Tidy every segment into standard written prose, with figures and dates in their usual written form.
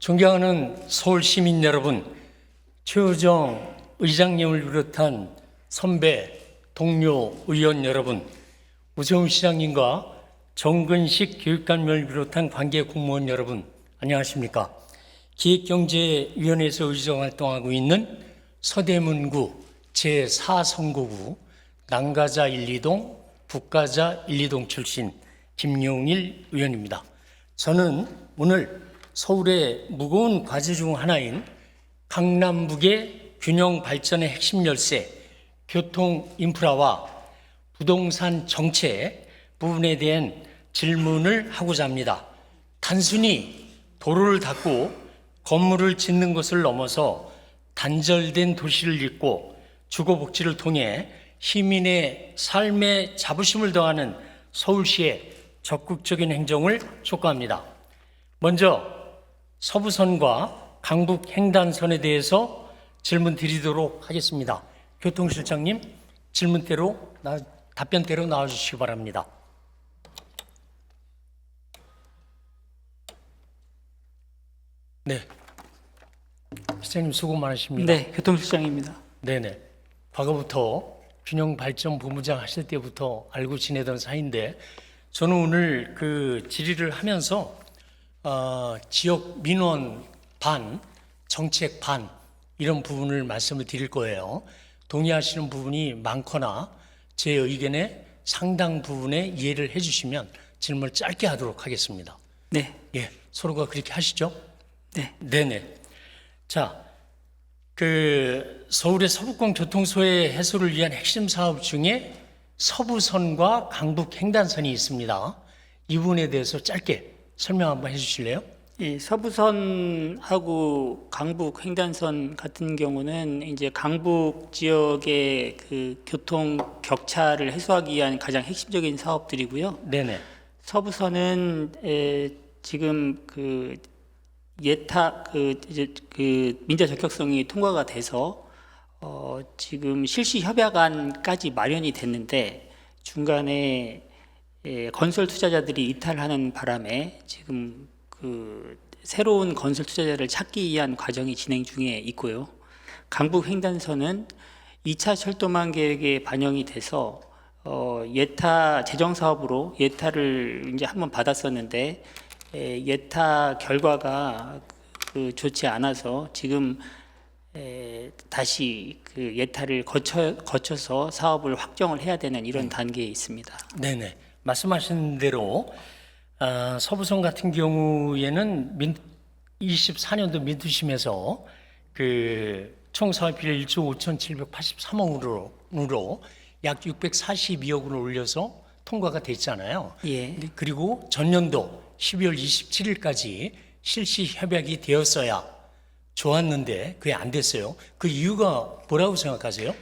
존경하는 서울 시민 여러분, 최호정 의장님을 비롯한 선배, 동료, 의원 여러분, 우세훈 시장님과 정근식 교육감을 비롯한 관계 공무원 여러분, 안녕하십니까? 기획경제위원회에서 의정활동하고 있는 서대문구 제4선거구 남가자 1, 2동, 북가자 1, 2동 출신 김용일 의원입니다. 저는 오늘 서울의 무거운 과제 중 하나인 강남북의 균형 발전의 핵심 열쇠, 교통 인프라와 부동산 정책 부분에 대한 질문을 하고자 합니다. 단순히 도로를 닦고 건물을 짓는 것을 넘어서 단절된 도시를 잇고 주거복지를 통해 시민의 삶에 자부심을 더하는 서울시의 적극적인 행정을 촉구합니다. 먼저 서부선과 강북 횡단선에 대해서 질문 드리도록 하겠습니다. 교통실장님, 답변대로 나와주시기 바랍니다. 네, 시장님 수고 많으십니다. 네, 교통실장입니다. 네네. 과거부터 균형발전본부장 하실 때부터 알고 지내던 사이인데, 저는 오늘 그 질의를 하면서 지역 민원 반, 정책 반 이런 부분을 말씀을 드릴 거예요. 동의하시는 부분이 많거나 제 의견에 상당 부분에 이해를 해주시면 질문을 짧게 하도록 하겠습니다. 네. 예, 서로가 그렇게 하시죠? 네. 네네. 자, 서울의 서부권 교통소의 해소를 위한 핵심 사업 중에 서부선과 강북 횡단선이 있습니다. 이 부분에 대해서 짧게 설명 한번 해주실래요? 이 서부선하고 강북 횡단선 같은 경우는 이제 강북 지역의 그 교통 격차를 해소하기 위한 가장 핵심적인 사업들이고요. 네네. 서부선은 지금 그 민자 적격성이 통과가 돼서 지금 실시 협약안까지 마련이 됐는데 중간에 건설 투자자들이 이탈하는 바람에 지금 그 새로운 건설 투자자를 찾기 위한 과정이 진행 중에 있고요. 강북 횡단선은 2차 철도망 계획에 반영이 돼서 예타 재정 사업으로 예타를 이제 한번 받았었는데 예타 결과가 좋지 않아서 지금 다시 그 예타를 거쳐서 사업을 확정을 해야 되는 이런 단계에 있습니다. 네네. 말씀하신 대로 서부선 같은 경우에는 24년도 민투심에서 총 사업비를 1조 5,783억으로 약 642억 원을 올려서 통과가 됐잖아요. 예. 그리고 전년도 12월 27일까지 실시 협약이 되었어야 좋았는데 그게 안 됐어요. 그 이유가 뭐라고 생각하세요?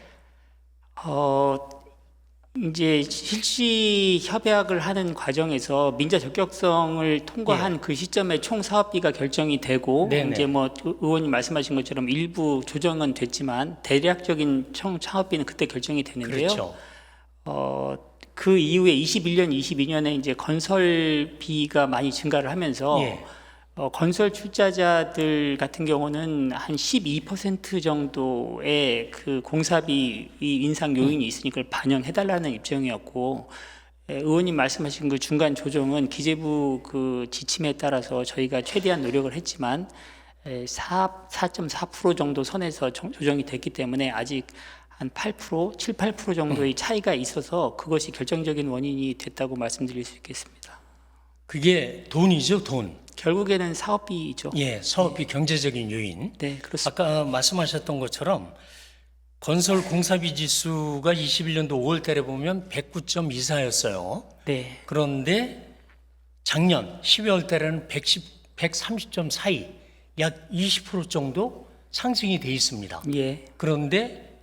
이제 실시 협약을 하는 과정에서 민자 적격성을 통과한 그 시점에 총 사업비가 결정이 되고 네네. 이제 뭐 의원님 말씀하신 것처럼 일부 조정은 됐지만 대략적인 총 사업비는 그때 결정이 되는데요. 그렇죠. 그 이후에 21년, 22년에 이제 건설비가 많이 증가를 하면서 건설 출자자들 같은 경우는 한 12% 정도의 그 공사비 인상 요인이 있으니까 그걸 반영해달라는 입장이었고, 의원님 말씀하신 그 중간 조정은 기재부 그 지침에 따라서 저희가 최대한 노력을 했지만 4.4% 정도 선에서 조정이 됐기 때문에 아직 한 8%, 7, 8% 정도의 차이가 있어서 그것이 결정적인 원인이 됐다고 말씀드릴 수 있겠습니다. 그게 돈이죠, 돈. 결국에는 사업비죠. 예, 사업비 경제적인 요인. 네, 그렇습니다. 아까 말씀하셨던 것처럼 건설 공사비 지수가 21년도 5월 달에 보면 109.24였어요. 네. 그런데 작년 12월 달에는 130.42, 약 20% 정도 상승이 돼 있습니다. 예. 그런데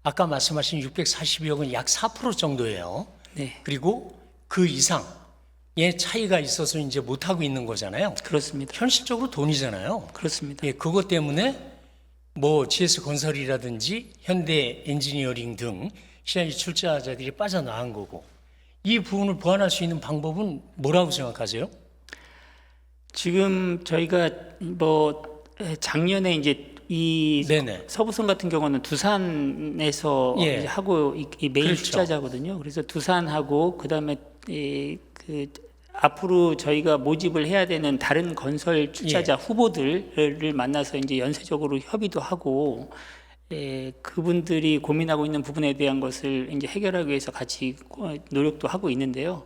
아까 말씀하신 642억은 약 4% 정도예요. 네. 그리고 그 이상의 차이가 있어서 이제 못하고 있는 거잖아요. 그렇습니다. 현실적으로 돈이잖아요. 그렇습니다. 예, 그것 때문에 뭐 GS건설이라든지 현대 엔지니어링 등 시장의 출자자들이 빠져나간 거고, 이 부분을 보완할 수 있는 방법은 뭐라고 생각하세요? 지금 저희가 작년에 이제 이 네네. 서부선 같은 경우는 두산에서 예. 이제 하고 이 메인 그렇죠. 출자자거든요. 그래서 두산하고 그다음에 그 앞으로 저희가 모집을 해야 되는 다른 건설 출자자 후보들을 만나서 이제 연쇄적으로 협의도 하고 그분들이 고민하고 있는 부분에 대한 것을 이제 해결하기 위해서 같이 노력도 하고 있는데요.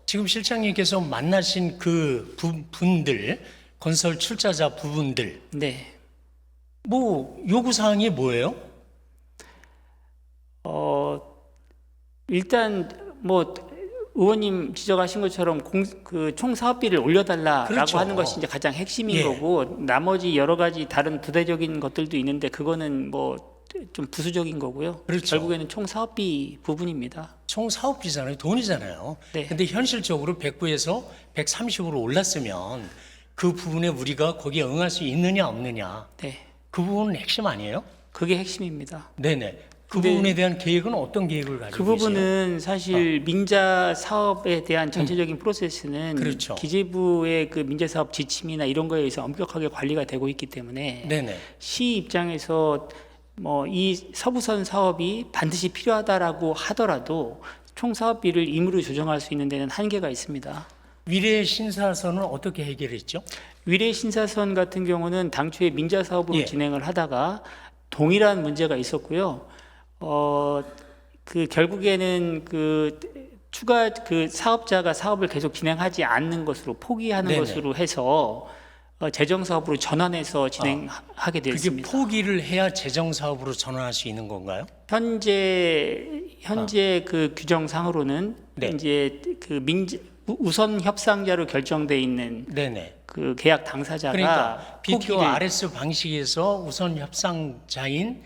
지금 실장님께서 만나신 그 분들, 건설 출자자 부분들, 네. 뭐 요구 사항이 뭐예요? 일단 뭐 의원님 지적하신 것처럼 그 총 사업비를 올려달라라고 그렇죠. 하는 것이 이제 가장 핵심인 예. 거고, 나머지 여러 가지 다른 부대적인 것들도 있는데 그거는 뭐 좀 부수적인 거고요. 그렇죠. 결국에는 총 사업비 부분입니다. 총 사업비잖아요. 돈이잖아요. 네. 근데 현실적으로 109에서 130으로 올랐으면 그 부분에 우리가 거기에 응할 수 있느냐 없느냐, 네, 그 부분은 핵심 아니에요? 그게 핵심입니다. 네네. 그 근데 부분에 대한 계획은 어떤 계획을 가지고 그 부분은 사실 민자 사업에 대한 전체적인 프로세스는 그렇죠. 기재부의 그 민자 사업 지침이나 이런 거에 의해서 엄격하게 관리가 되고 있기 때문에 네네. 시 입장에서 뭐 이 서부선 사업이 반드시 필요하다라고 하더라도 총 사업비를 임의로 조정할 수 있는 데는 한계가 있습니다. 위례 신사선은 어떻게 해결했죠? 위례 신사선 같은 경우는 당초에 민자 사업으로 예. 진행을 하다가 동일한 문제가 있었고요. 그 결국에는 그 추가 그 사업자가 사업을 계속 진행하지 않는 것으로 포기하는 네네. 것으로 해서 재정 사업으로 전환해서 진행하게 그게 되었습니다. 포기를 해야 재정 사업으로 전환할 수 있는 건가요? 현재 그 규정상으로는 네. 이제 그 우선 협상자로 결정돼 있는 네네. 그 계약 당사자가 그러니까 BTO 포기를- RS 방식에서 우선 협상자인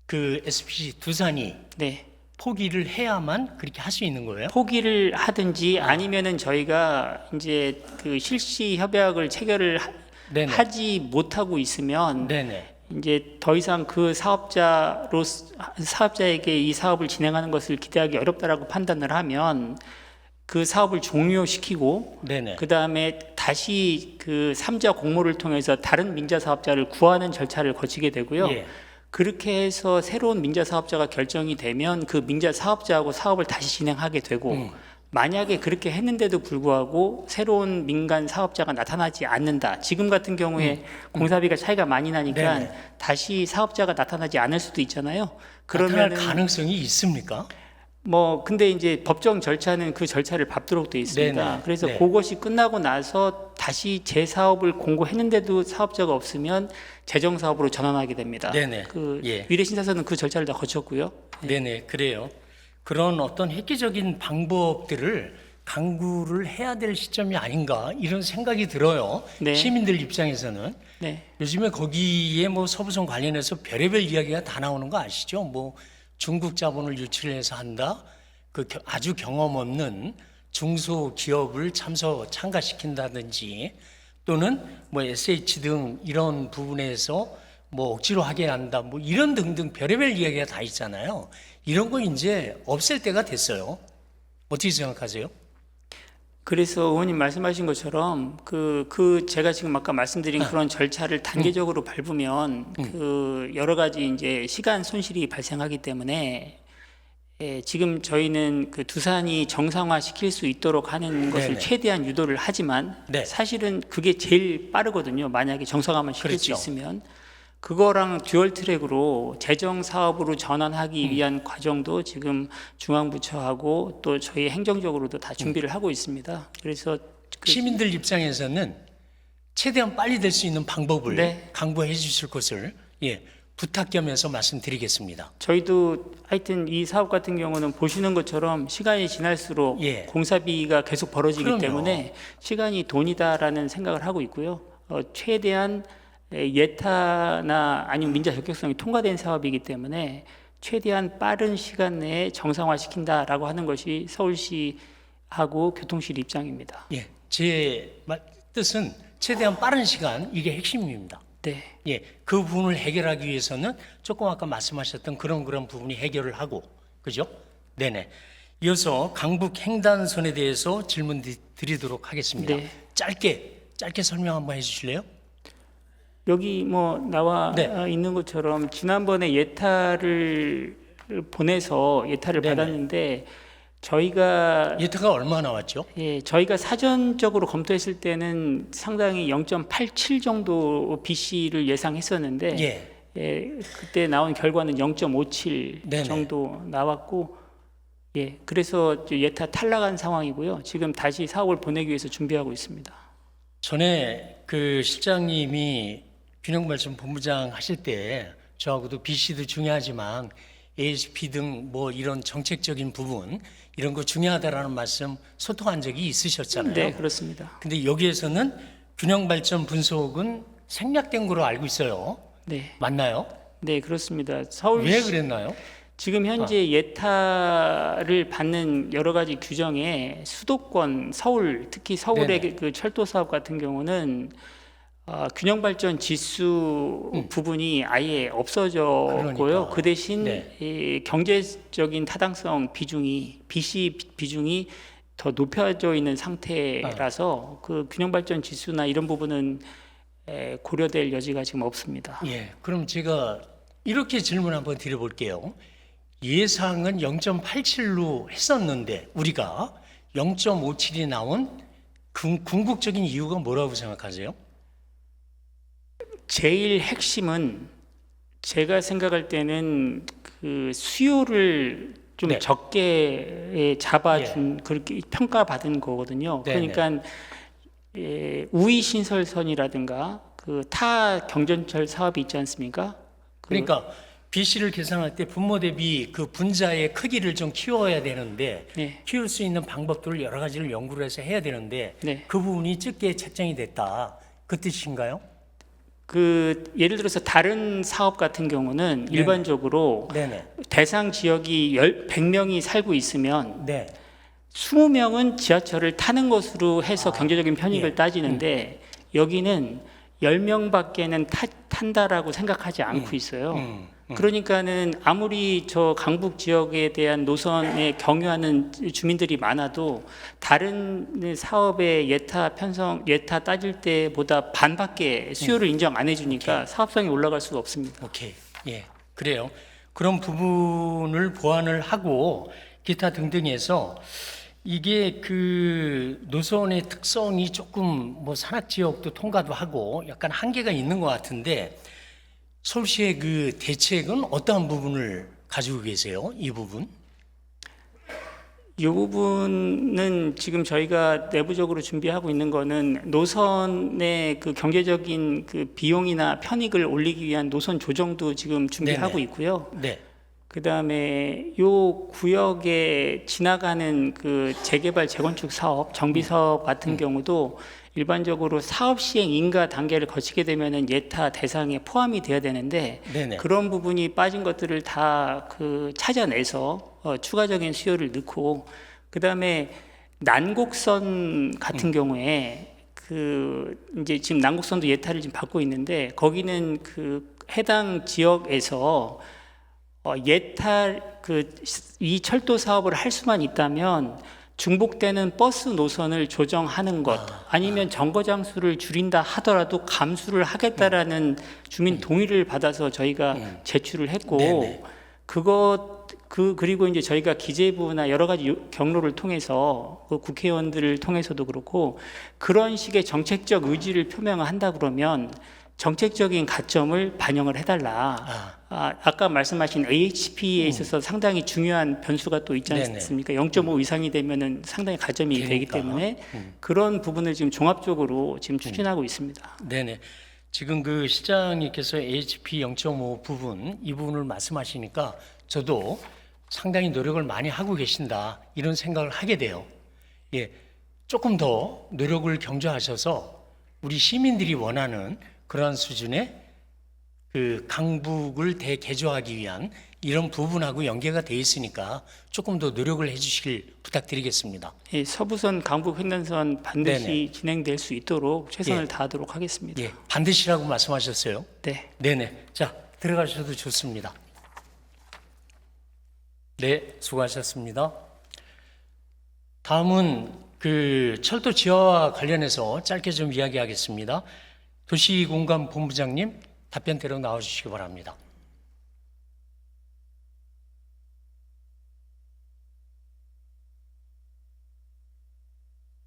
그 SPC 두산이 네. 포기를 해야만 그렇게 할 수 있는 거예요? 포기를 하든지 아니면은 저희가 이제 그 실시 협약을 체결을 네네. 하지 못하고 있으면 네네. 이제 더 이상 그 사업자에게 이 사업을 진행하는 것을 기대하기 어렵다라고 판단을 하면 그 사업을 종료시키고 네네. 그 다음에 다시 그 3자 공모를 통해서 다른 민자 사업자를 구하는 절차를 거치게 되고요. 예. 그렇게 해서 새로운 민자 사업자가 결정이 되면 그 민자 사업자하고 사업을 다시 진행하게 되고 만약에 그렇게 했는데도 불구하고 새로운 민간 사업자가 나타나지 않는다. 지금 같은 경우에 공사비가 차이가 많이 나니까 네네. 다시 사업자가 나타나지 않을 수도 있잖아요. 나타날 그러면 가능성이 있습니까? 뭐 근데 이제 법정 절차는 그 절차를 밟도록 돼 있습니다. 네네. 그래서 네. 그것이 끝나고 나서 다시 재사업을 공고했는데도 사업자가 없으면 재정 사업으로 전환하게 됩니다. 네네. 그 예. 위례 신사선은 그 절차를 다 거쳤고요. 네네. 그래요. 그런 어떤 획기적인 방법들을 강구를 해야 될 시점이 아닌가 이런 생각이 들어요. 네. 시민들 입장에서는 네. 요즘에 거기에 뭐 서부선 관련해서 별의별 이야기가 다 나오는 거 아시죠? 뭐 중국 자본을 유치해서 한다. 아주 경험 없는 중소기업을 참가시킨다든지 또는 뭐 SH 등 이런 부분에서 뭐 억지로 하게 한다. 뭐 이런 등등 별의별 이야기가 다 있잖아요. 이런 거 이제 없앨 때가 됐어요. 어떻게 생각하세요? 그래서 의원님 말씀하신 것처럼 제가 지금 아까 말씀드린 그런 절차를 단계적으로 밟으면 그 여러 가지 이제 시간 손실이 발생하기 때문에 지금 저희는 그 두산이 정상화 시킬 수 있도록 하는 것을 네네. 최대한 유도를 하지만 네. 사실은 그게 제일 빠르거든요. 만약에 정상화만 시킬 수 그렇죠. 있으면 그거랑 듀얼 트랙으로 재정 사업으로 전환하기 위한 과정도 지금 중앙부처하고 또 저희 행정적으로도 다 준비를 하고 있습니다. 그래서 시민들 입장에서는 최대한 빨리 될 수 있는 방법을 네. 강구해 주실 것을 부탁 겸해서 말씀드리겠습니다. 저희도 하여튼 이 사업 같은 경우는 보시는 것처럼 시간이 지날수록 예. 공사비가 계속 벌어지기 그럼요. 때문에 시간이 돈이다라는 생각을 하고 있고요. 최대한 예타나 아니면 민자 적격성이 통과된 사업이기 때문에 최대한 빠른 시간 내에 정상화시킨다라고 하는 것이 서울시하고 교통실 입장입니다. 예, 제 뜻은 최대한 빠른 시간 이게 핵심입니다. 네. 예, 그 부분을 해결하기 위해서는 조금 아까 말씀하셨던 그런 부분이 해결을 하고, 그죠? 네네. 이어서 강북 횡단선에 대해서 질문 드리도록 하겠습니다. 네. 짧게 설명 한번 해주실래요? 여기 뭐 나와 네. 있는 것처럼 지난번에 예타를 보내서 예타를 네네. 받았는데 저희가 예타가 얼마 나왔죠? 저희가 사전적으로 검토했을 때는 상당히 0.87 정도 BC를 예상했었는데 그때 나온 결과는 0.57 네네. 정도 나왔고 그래서 예타 탈락한 상황이고요. 지금 다시 사업을 보내기 위해서 준비하고 있습니다. 전에 그 실장님이 균형발전본부장 하실 때 저하고도 BC도 중요하지만 ASP 등 뭐 이런 정책적인 부분 이런 거 중요하다라는 말씀 소통한 적이 있으셨잖아요. 네, 그렇습니다. 근데 여기에서는 균형발전 분석은 생략된 거로 알고 있어요. 네, 맞나요? 네, 그렇습니다. 왜 그랬나요? 지금 현재 예타를 받는 여러 가지 규정에 수도권, 서울, 특히 서울의 네네. 그 철도 사업 같은 경우는 균형 발전 지수 부분이 아예 없어졌고요. 그러니까. 그 대신 네. 이 경제적인 타당성 비중이 BC 비중이 더 높여져 있는 상태라서 그 균형 발전 지수나 이런 부분은 고려될 여지가 지금 없습니다. 그럼 제가 이렇게 질문 한번 드려볼게요. 예상은 0.87로 했었는데 우리가 0.57이 나온 궁극적인 이유가 뭐라고 생각하세요? 제일 핵심은 제가 생각할 때는 그 수요를 좀 네. 적게 잡아준 그렇게 평가받은 거거든요. 네네. 그러니까 우이 신설선이라든가 그 타 경전철 사업이 있지 않습니까? 그러니까 BC를 계산할 때 분모 대비 그 분자의 크기를 좀 키워야 되는데 네. 키울 수 있는 방법들을 여러 가지를 연구를 해서 해야 되는데 네. 그 부분이 적게 책정이 됐다. 그 뜻인가요? 그 예를 들어서 다른 사업 같은 경우는 일반적으로 네네. 대상 지역이 100명이 살고 있으면 네. 20명은 지하철을 타는 것으로 해서 경제적인 편익을 따지는데 여기는 10명밖에는 탄다라고 생각하지 않고 있어요. 그러니까는 아무리 저 강북 지역에 대한 노선에 경유하는 주민들이 많아도 다른 사업의 예타 따질 때보다 반밖에 수요를 인정 안 해주니까 사업성이 올라갈 수가 없습니다. 오케이. 그래요. 그런 부분을 보완을 하고 기타 등등해서 이게 그 노선의 특성이 조금 뭐 산악 지역도 통과도 하고 약간 한계가 있는 것 같은데 서울시의 그 대책은 어떠한 부분을 가지고 계세요? 이 부분? 이 부분은 지금 저희가 내부적으로 준비하고 있는 거는 노선의 그 경제적인 그 비용이나 편익을 올리기 위한 노선 조정도 지금 준비하고 네네. 있고요. 네. 그다음에 요 구역에 지나가는 그 재개발 재건축 사업, 정비 사업 같은 경우도 일반적으로 사업 시행 인가 단계를 거치게 되면은 예타 대상에 포함이 돼야 되는데 네네. 그런 부분이 빠진 것들을 다 그 찾아내서 추가적인 수요를 넣고 그다음에 난곡선 같은 경우에 그 이제 지금 난곡선도 예타를 지금 받고 있는데 거기는 그 해당 지역에서 예타 이 철도 사업을 할 수만 있다면 중복되는 버스 노선을 조정하는 것 아니면 정거장 수를 줄인다 하더라도 감수를 하겠다라는 주민 동의를 받아서 저희가 제출을 했고 네네. 그리고 이제 저희가 기재부나 여러 가지 경로를 통해서 그 국회의원들을 통해서도 그렇고 그런 식의 정책적 의지를 표명을 한다 그러면 정책적인 가점을 반영을 해달라. 아까 말씀하신 AHP에 있어서 상당히 중요한 변수가 또 있지 않습니까? 0.5 이상이 되면은 상당히 가점이 되기 때문에 그런 부분을 지금 종합적으로 지금 추진하고 있습니다. 네네. 지금 그 시장님께서 HP 0.5 부분 이 부분을 말씀하시니까 저도 상당히 노력을 많이 하고 계신다 이런 생각을 하게 돼요. 조금 더 노력을 경주하셔서 우리 시민들이 원하는 그러한 수준의 그 강북을 대개조하기 위한 이런 부분하고 연계가 돼 있으니까 조금 더 노력을 해주시길 부탁드리겠습니다. 서부선 강북 횡단선 반드시 네네. 진행될 수 있도록 최선을 다하도록 하겠습니다. 반드시라고 말씀하셨어요. 네. 네네. 자, 들어가셔도 좋습니다. 네, 수고하셨습니다. 다음은 그 철도 지하와 관련해서 짧게 좀 이야기하겠습니다. 도시공간본부장님 답변대로 나와주시기 바랍니다.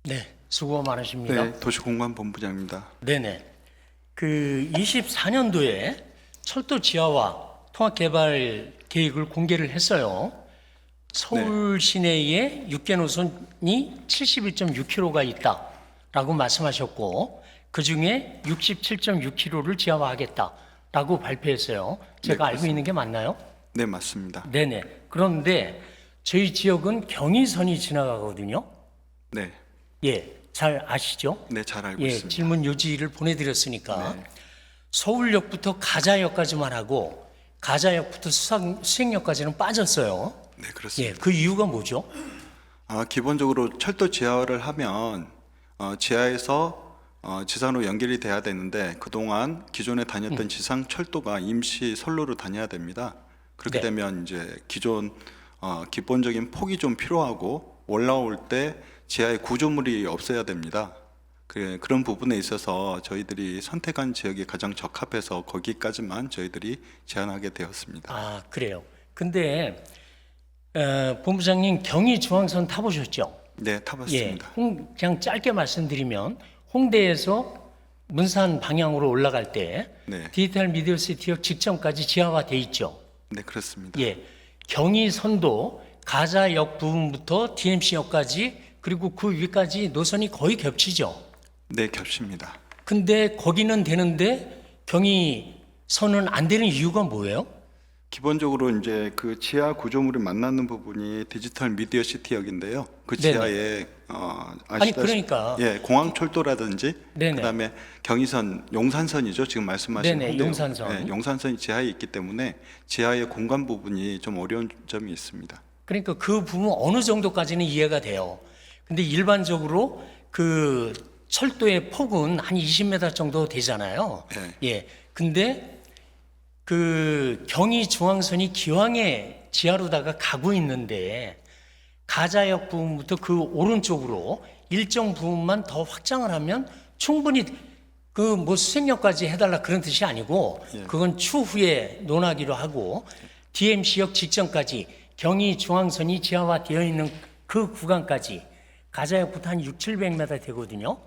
네, 수고 많으십니다. 네, 도시공간본부장입니다. 네네. 그 24년도에 철도 지하화 통합개발 계획을 공개를 했어요. 서울 시내에 6개 노선이 71.6km가 있다라고 말씀하셨고, 그 중에 67.6km를 지하화하겠다라고 발표했어요. 제가 알고 있는 게 맞나요? 네, 맞습니다. 네네. 그런데 저희 지역은 경의선이 지나가거든요. 네, 예, 잘 아시죠? 네, 잘 알고 예, 있습니다. 질문 요지를 보내드렸으니까 네. 서울역부터 가자역까지만 하고 가자역부터 수행역까지는 빠졌어요. 네, 예, 그렇습니다. 그 이유가 뭐죠? 기본적으로 철도 지하화를 하면 지하에서 지상으로 연결이 돼야 되는데 그동안 기존에 다녔던 지상 철도가 임시 선로로 다녀야 됩니다. 그렇게 네. 되면 이제 기존 기본적인 폭이 좀 필요하고 올라올 때 지하에 구조물이 없어야 됩니다. 그런 부분에 있어서 저희들이 선택한 지역이 가장 적합해서 거기까지만 저희들이 제한하게 되었습니다. 아, 그래요. 근데 본부장님 경의중앙선 타보셨죠? 네, 예, 타봤습니다. 그냥 짧게 말씀드리면 홍대에서 문산 방향으로 올라갈 때 네, 디지털 미디어 시티역 직전까지 지하화돼 있죠. 네, 그렇습니다. 예, 경의선도 가자역 부분부터 DMC역까지 그리고 그 위까지 노선이 거의 겹치죠. 네, 겹칩니다. 근데 거기는 되는데 경의선은 안 되는 이유가 뭐예요? 기본적으로 이제 그 지하 구조물이 만나는 부분이 디지털 미디어 시티역인데요. 그 네네. 지하에 아니, 아시다시피 그러니까. 예, 공항철도라든지 네네. 그다음에 경의선, 용산선이죠. 지금 말씀하신 네네, 홍대, 용산선. 예, 용산선이 지하에 있기 때문에 지하의 공간 부분이 좀 어려운 점이 있습니다. 그러니까 그 부분 어느 정도까지는 이해가 돼요. 근데 일반적으로 그 철도의 폭은 한 20m 정도 되잖아요. 예. 예. 근데 그 경의중앙선이 기왕에 지하로다가 가고 있는데 가자역 부분부터 그 오른쪽으로 일정 부분만 더 확장을 하면 충분히 그 뭐 수행역까지 해달라 그런 뜻이 아니고 예. 그건 추후에 논하기로 하고 DMC역 직전까지 경의중앙선이 지하화되어 있는 그 구간까지 가자역부터 한 600-700m 되거든요.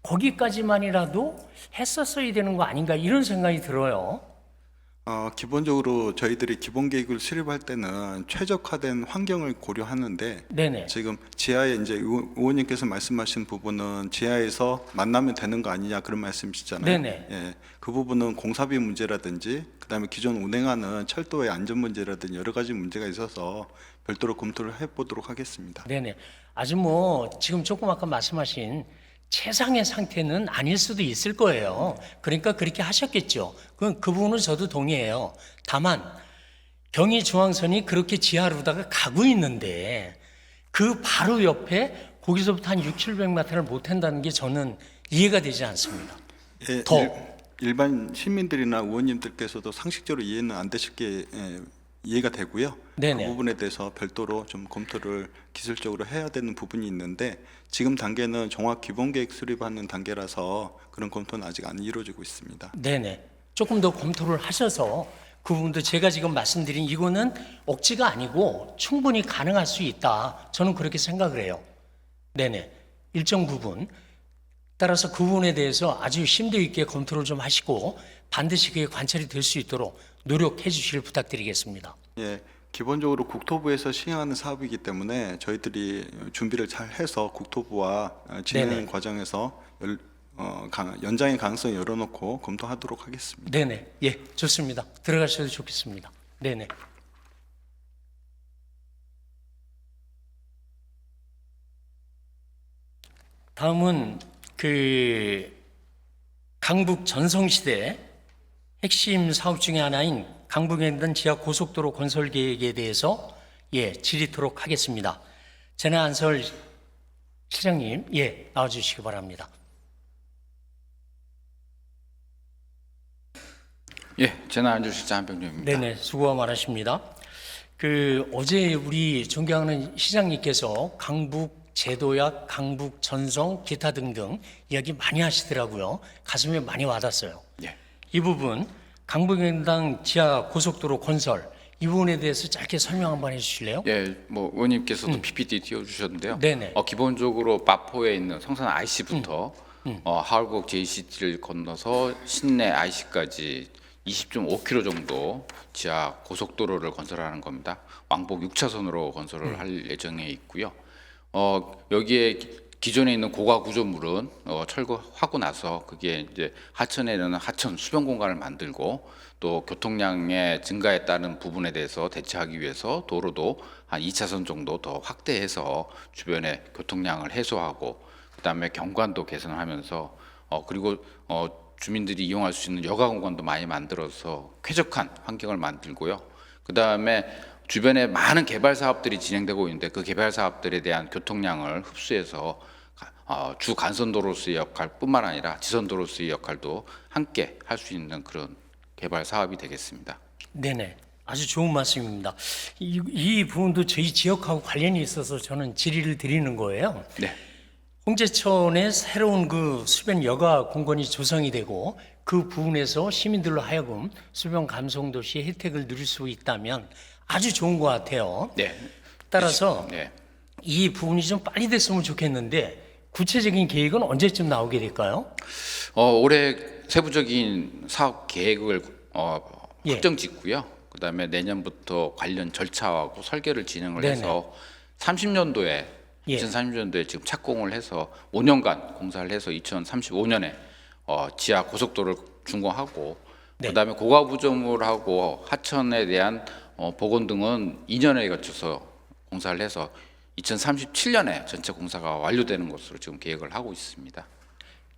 거기까지만이라도 했었어야 되는 거 아닌가 이런 생각이 들어요. 기본적으로 저희들이 기본 계획을 수립할 때는 최적화된 환경을 고려하는데 네네. 지금 지하에 이제 의원님께서 말씀하신 부분은 지하에서 만나면 되는 거 아니냐 그런 말씀이시잖아요. 네네. 예, 그 부분은 공사비 문제라든지 그다음에 기존 운행하는 철도의 안전 문제라든지 여러 가지 문제가 있어서 별도로 검토를 해보도록 하겠습니다. 네네. 아주 뭐 지금 조금 아까 말씀하신 최상의 상태는 아닐 수도 있을 거예요. 그러니까 그렇게 하셨겠죠. 그 부분은 저도 동의해요. 다만 경의중앙선이 그렇게 지하로다가 가고 있는데 그 바로 옆에 거기서부터 한 600-700m를 못 한다는 게 저는 이해가 되지 않습니다. 예, 더. 일반 시민들이나 의원님들께서도 상식적으로 이해는 안 되실 게 이해가 되고요. 네네. 그 부분에 대해서 별도로 좀 검토를 기술적으로 해야 되는 부분이 있는데 지금 단계는 종합 기본 계획 수립하는 단계라서 그런 검토는 아직 안 이루어지고 있습니다. 네네. 조금 더 검토를 하셔서 그 부분도 제가 지금 말씀드린 이거는 억지가 아니고 충분히 가능할 수 있다. 저는 그렇게 생각을 해요. 네네. 일정 부분. 따라서 그 부분에 대해서 아주 심도 있게 검토를 좀 하시고 반드시 그게 관찰이 될 수 있도록 노력해 주시길 부탁드리겠습니다. 예, 기본적으로 국토부에서 시행하는 사업이기 때문에 저희들이 준비를 잘 해서 국토부와 진행 네네. 과정에서 연장의 가능성을 열어놓고 검토하도록 하겠습니다. 네네. 예, 좋습니다. 들어가셔도 좋겠습니다. 네네. 다음은 그 강북 전성시대 핵심 사업 중에 하나인 강북횡단 지하 고속도로 건설 계획에 대해서 질의토록 하겠습니다. 전해안설 시장님, 나와주시기 바랍니다. 예, 전화안주 실장 한병조입니다. 네네, 수고가 많으십니다. 어제 우리 존경하는 시장님께서 강북 제도약, 강북, 전송, 기타 등등 이야기 많이 하시더라고요. 가슴에 많이 와닿았어요. 예. 이 부분 강북횡당 지하 고속도로 건설 이 부분에 대해서 짧게 설명 한번 해주실래요? 예, 뭐 의원님께서도 PPT 띄워주셨는데요. 네네. 기본적으로 마포에 있는 성산 IC부터 하월곡 JCT를 건너서 신내 IC까지 20.5km 정도 지하 고속도로를 건설하는 겁니다. 왕복 6차선으로 건설을 할 예정에 있고요. 여기에 기존에 있는 고가 구조물은 철거하고 나서 그게 이제 하천에는 하천 수변 공간을 만들고 또 교통량의 증가에 따른 부분에 대해서 대처하기 위해서 도로도 한 2차선 정도 더 확대해서 주변의 교통량을 해소하고 그다음에 경관도 개선하면서 그리고 주민들이 이용할 수 있는 여가 공간도 많이 만들어서 쾌적한 환경을 만들고요. 그다음에 주변에 많은 개발 사업들이 진행되고 있는데 그 개발 사업들에 대한 교통량을 흡수해서 주 간선도로수의 역할뿐만 아니라 지선도로수의 역할도 함께 할 수 있는 그런 개발 사업이 되겠습니다. 네네. 아주 좋은 말씀입니다. 이 부분도 저희 지역하고 관련이 있어서 저는 질의를 드리는 거예요. 네. 홍제천에 새로운 그 수변 여가 공간이 조성이 되고 그 부분에서 시민들로 하여금 수변 감성 도시 혜택을 누릴 수 있다면 아주 좋은 것 같아요. 네. 따라서 네. 이 부분이 좀 빨리 됐으면 좋겠는데 구체적인 계획은 언제쯤 나오게 될까요? 올해 세부적인 사업 계획을 예. 확정 짓고요. 그다음에 내년부터 관련 절차하고 설계를 진행을 네네. 해서 30년도에 예. 2030년도에 지금 착공을 해서 5년간 공사를 해서 2035년에 지하 고속도로를 준공하고 네. 그다음에 고가 구조물하고 하천에 대한 복원 등은 2년에 거쳐서 공사를 해서 2037년에 전체 공사가 완료되는 것으로 지금 계획을 하고 있습니다.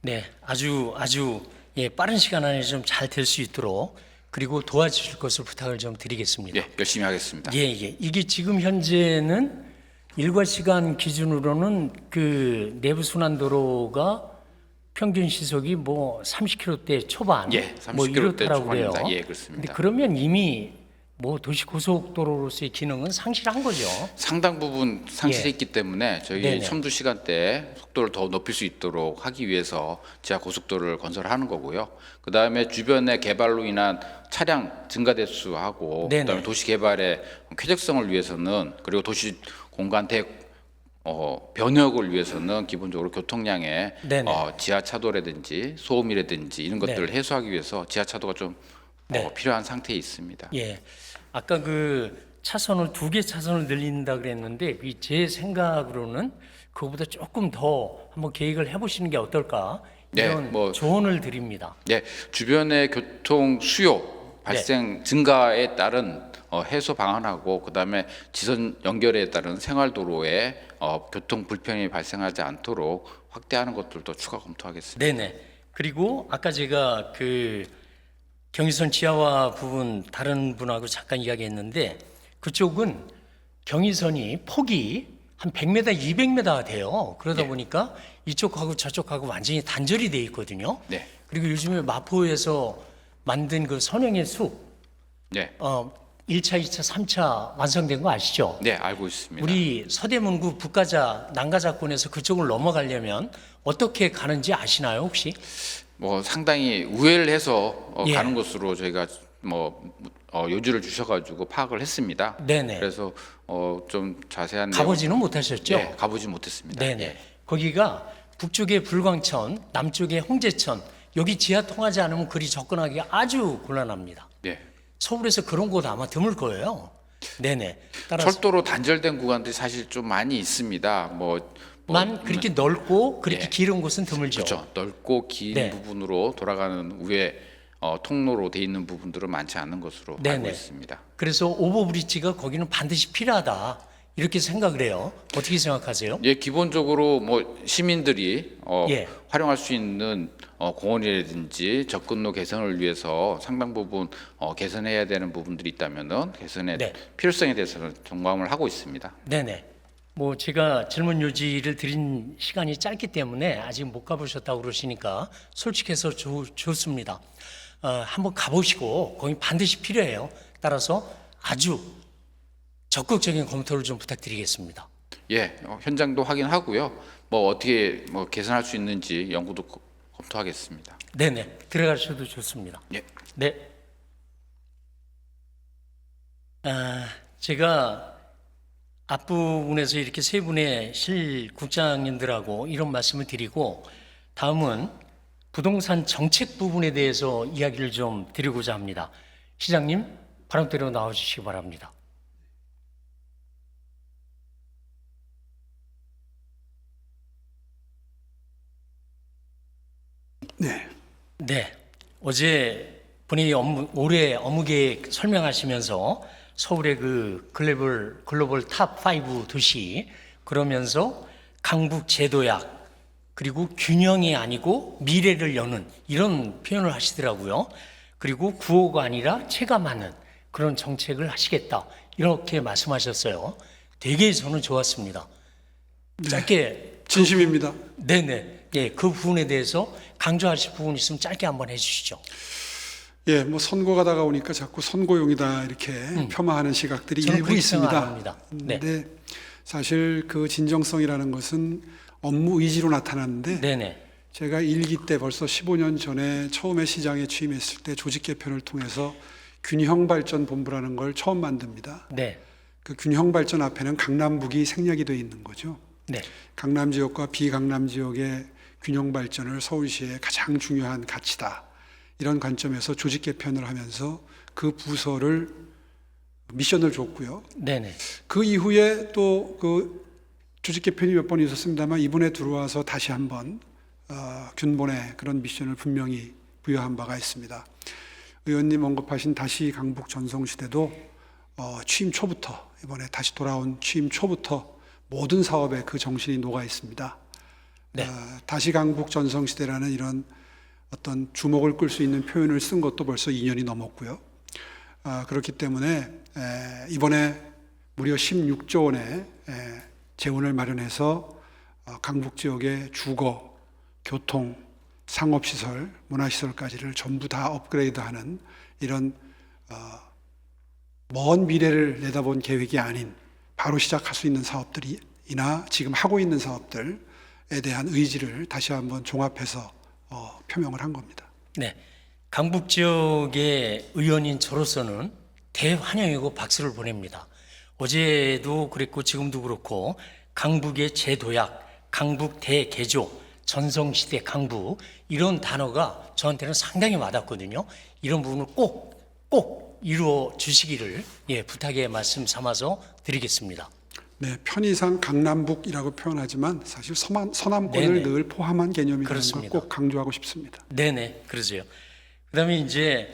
네, 아주 빠른 시간 안에 좀 잘 될 수 있도록 그리고 도와주실 것을 부탁을 좀 드리겠습니다. 예, 열심히 하겠습니다. 예. 이게 지금 현재는 일과 시간 기준으로는 그 내부 순환도로가 평균 시속이 뭐 30km대 초반, 예, 뭐 30km 대 이렇다라고 그래요. 초반입니다. 예, 근데 그렇습니다. 그러면 이미 뭐 도시 고속도로로서의 기능은 상실한 거죠. 상당 부분 상실했기 때문에 저희 네네. 첨두 시간대에 속도를 더 높일 수 있도록 하기 위해서 지하 고속도로를 건설하는 거고요. 그 다음에 주변의 개발로 인한 차량 증가 대수하고 네네. 그다음에 도시 개발의 쾌적성을 위해서는 그리고 도시 공간 변혁을 위해서는 기본적으로 교통량의 네네. 지하 차도라든지 소음이라든지 이런 것들을 해소하기 위해서 지하 차도가 좀 네. 필요한 상태에 있습니다. 예. 아까 그 차선을 2개 차선을 늘린다 그랬는데 제 생각으로는 그거보다 조금 더 한번 계획을 해보시는 게 어떨까 네, 이런 뭐 조언을 드립니다. 네, 주변의 교통 수요 발생 증가에 따른 해소 방안하고 그다음에 지선 연결에 따른 생활도로에 교통 불편이 발생하지 않도록 확대하는 것들도 추가 검토하겠습니다. 네네. 그리고 아까 제가 그 경의선 지하화 부분 다른 분하고 잠깐 이야기했는데 그쪽은 경의선이 폭이 한 100m, 200m가 돼요. 그러다 보니까 이쪽하고 저쪽하고 완전히 단절이 돼 있거든요. 네, 그리고 요즘에 마포에서 만든 그 선행의 숲 네, 1차, 2차, 3차 완성된 거 아시죠? 네, 알고 있습니다. 우리 서대문구 북가자 난가자권에서 그쪽을 넘어가려면 어떻게 가는지 아시나요 혹시? 뭐 상당히 우회를 해서 예. 가는 것으로 저희가 뭐 요지를 주셔가지고 파악을 했습니다. 네네. 그래서 좀 자세한 가보지는 못하셨죠? 네, 가보지 못했습니다. 네네. 예. 거기가 북쪽에 불광천, 남쪽에 홍제천 여기 지하 통하지 않으면 그리 접근하기가 아주 곤란합니다. 네. 서울에서 그런 곳 아마 드물 거예요. 네네. 따라서 철도로 단절된 구간들이 사실 좀 많이 있습니다. 만 그렇게 넓고 그렇게 예. 길은 곳은 드물죠. 그렇죠. 넓고 긴 네. 부분으로 돌아가는 우회 통로로 돼 있는 부분들은 많지 않은 것으로 알고 네네. 있습니다. 그래서 오버브리지가 거기는 반드시 필요하다 이렇게 생각을 해요. 어떻게 생각하세요? 예, 기본적으로 뭐 시민들이 예. 활용할 수 있는 공원이라든지 접근로 개선을 위해서 상당 부분 개선해야 되는 부분들이 있다면은 개선의 네. 필요성에 대해서는 점검을 하고 있습니다. 네네. 뭐 제가 질문 요지를 드린 시간이 짧기 때문에 아직 못 가보셨다고 그러시니까 솔직해서 좋습니다. 한번 가보시고 거기 반드시 필요해요. 따라서 아주 적극적인 검토를 좀 부탁드리겠습니다. 예, 현장도 확인하고요. 뭐 어떻게 뭐 개선할 수 있는지 연구도 검토하겠습니다. 네네, 들어가셔도 좋습니다. 예. 네. 제가 앞부분에서 이렇게 세 분의 실국장님들하고 이런 말씀을 드리고, 다음은 부동산 정책 부분에 대해서 이야기를 좀 드리고자 합니다. 시장님, 발언대로 나와주시기 바랍니다. 네. 네. 어제 본인이 올해 업무 계획 설명하시면서 서울의 그 글로벌 탑 5 도시, 그러면서 강북 제도약, 그리고 균형이 아니고 미래를 여는 이런 표현을 하시더라고요. 그리고 구호가 아니라 체감하는 그런 정책을 하시겠다, 이렇게 말씀하셨어요. 되게 저는 좋았습니다. 짧게. 진심입니다. 네네. 예, 그 부분에 대해서 강조하실 부분 있으면 짧게 한번 해주시죠. 예, 뭐 선거가 다가오니까 자꾸 선거용이다 이렇게 폄하하는 시각들이 저는 일부 그렇게 있습니다. 생각합니다. 네. 근데 사실 그 진정성이라는 것은 업무 의지로 나타나는데, 네네. 제가 일기 때 벌써 15년 전에 처음에 시장에 취임했을 때 조직 개편을 통해서 균형발전본부라는 걸 처음 만듭니다. 네. 그 균형발전 앞에는 강남북이 생략이 되어 있는 거죠. 네. 강남 지역과 비강남 지역의 균형 발전을 서울시의 가장 중요한 가치다, 이런 관점에서 조직 개편을 하면서 그 부서를 미션을 줬고요. 네네. 그 이후에 또 그 조직 개편이 몇 번 있었습니다만, 이번에 들어와서 다시 한번 균본의 그런 미션을 분명히 부여한 바가 있습니다. 의원님 언급하신 다시 강북 전성시대도 취임 초부터, 이번에 다시 돌아온 취임 초부터 모든 사업에 그 정신이 녹아 있습니다. 네. 다시 강북 전성시대라는 이런 어떤 주목을 끌 수 있는 표현을 쓴 것도 벌써 2년이 넘었고요. 그렇기 때문에 이번에 무려 16조 원의 재원을 마련해서 강북 지역의 주거, 교통, 상업시설, 문화시설까지를 전부 다 업그레이드하는 이런 먼 미래를 내다본 계획이 아닌 바로 시작할 수 있는 사업들이나 지금 하고 있는 사업들에 대한 의지를 다시 한번 종합해서 표명을 한 겁니다. 네. 강북 지역의 의원인 저로서는 대환영이고 박수를 보냅니다. 어제도 그랬고 지금도 그렇고, 강북의 재도약, 강북 대개조, 전성시대 강북, 이런 단어가 저한테는 상당히 와닿거든요. 이런 부분을 꼭 이루어 주시기를 부탁의 말씀 삼아서 드리겠습니다. 네, 편의상 강남북이라고 표현하지만 사실 서남권을 네네. 늘 포함한 개념이라는 걸 그렇습니다. 꼭 강조하고 싶습니다. 네네, 그러세요. 그다음에 이제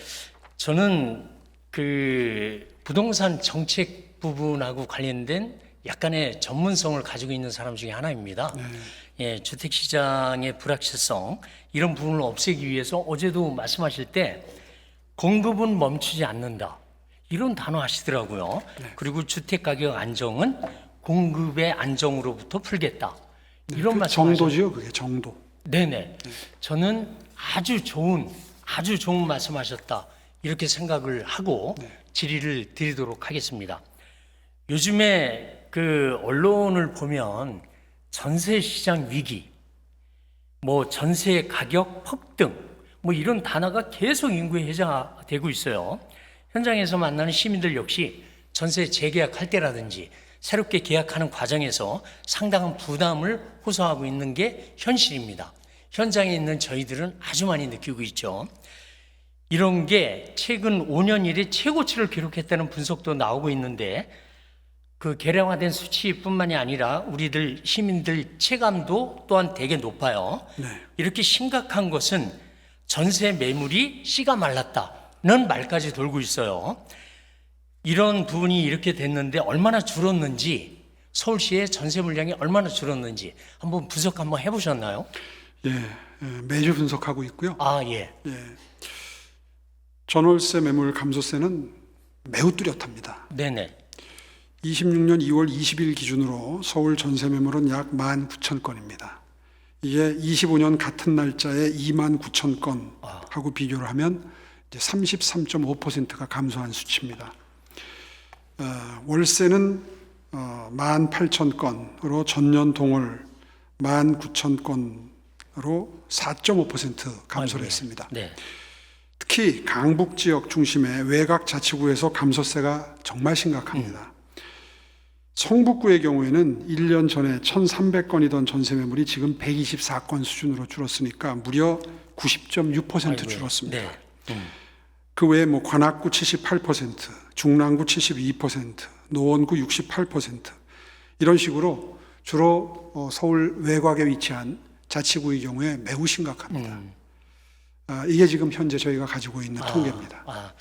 저는 그 부동산 정책 부분하고 관련된 약간의 전문성을 가지고 있는 사람 중에 하나입니다. 네. 예, 주택시장의 불확실성, 이런 부분을 없애기 위해서 어제도 말씀하실 때 공급은 멈추지 않는다, 이런 단어 하시더라고요. 네. 그리고 주택가격 안정은 공급의 안정으로부터 풀겠다, 이런 그 말씀. 정도지요, 그게 정도. 네네. 저는 아주 좋은 말씀하셨다, 이렇게 생각을 하고 질의를 드리도록 하겠습니다. 요즘에 그 언론을 보면 전세 시장 위기, 뭐 전세 가격 폭등, 뭐 이런 단어가 계속 인구에 회자되고 있어요. 현장에서 만나는 시민들 역시 전세 재계약할 때라든지 새롭게 계약하는 과정에서 상당한 부담을 호소하고 있는 게 현실입니다. 현장에 있는 저희들은 아주 많이 느끼고 있죠. 이런 게 최근 5년 이래 최고치를 기록했다는 분석도 나오고 있는데, 그 계량화된 수치뿐만이 아니라 우리들 시민들 체감도 또한 되게 높아요. 네. 이렇게 심각한 것은 전세 매물이 씨가 말랐다는 말까지 돌고 있어요. 이런 부분이 이렇게 됐는데 얼마나 줄었는지, 서울시의 전세 물량이 얼마나 줄었는지 한번 분석 한번 해보셨나요? 매주 분석하고 있고요. 예. 전월세 매물 감소세는 매우 뚜렷합니다. 네네. 26년 2월 20일 기준으로 서울 전세 매물은 약 19,000건입니다. 이게 25년 같은 날짜에 29,000건하고 비교를 하면 이제 33.5%가 감소한 수치입니다. 월세는 18,000건으로 전년 동월 19,000건으로 4.5% 감소를 했습니다. 네. 특히 강북 지역 중심의 외곽 자치구에서 감소세가 정말 심각합니다. 성북구의 경우에는 1년 전에 1,300건이던 전세 매물이 지금 124건 수준으로 줄었으니까 무려 90.6% 줄었습니다. 네. 그 외에 뭐 관악구 78%, 중랑구 72%, 노원구 68% 이런 식으로 주로 서울 외곽에 위치한 자치구의 경우에 매우 심각합니다. 이게 지금 현재 저희가 가지고 있는 통계입니다.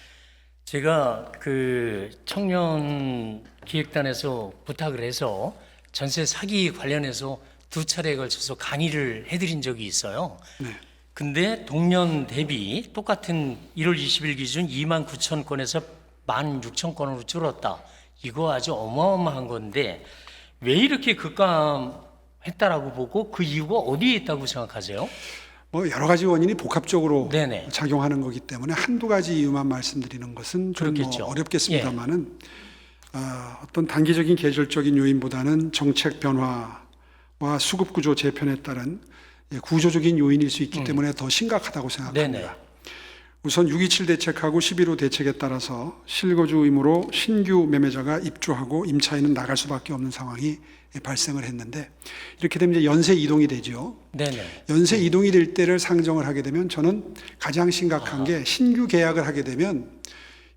제가 그 청년 기획단에서 부탁을 해서 전세 사기 관련해서 2차례에 걸쳐서 강의를 해드린 적이 있어요. 네. 근데 동년 대비 똑같은 1월 20일 기준 29,000건에서 16,000건으로 줄었다. 이거 아주 어마어마한 건데 왜 이렇게 급감했다라고 보고 그 이유가 어디에 있다고 생각하세요? 뭐 여러 가지 원인이 복합적으로 네네. 작용하는 거기 때문에 한두 가지 이유만 말씀드리는 것은 좀 그렇겠죠. 어렵겠습니다만은 어떤 단기적인 계절적인 요인보다는 정책 변화와 수급 구조 재편에 따른 구조적인 요인일 수 있기 때문에 더 심각하다고 생각합니다. 네네. 우선 6.27 대책하고 11.5 대책에 따라서 실거주 의무로 신규 매매자가 입주하고 임차인은 나갈 수밖에 없는 상황이 발생을 했는데 이렇게 되면 이제 연쇄 이동이 되죠. 네네. 연쇄 이동이 될 때를 상정을 하게 되면 저는 가장 심각한 게 신규 계약을 하게 되면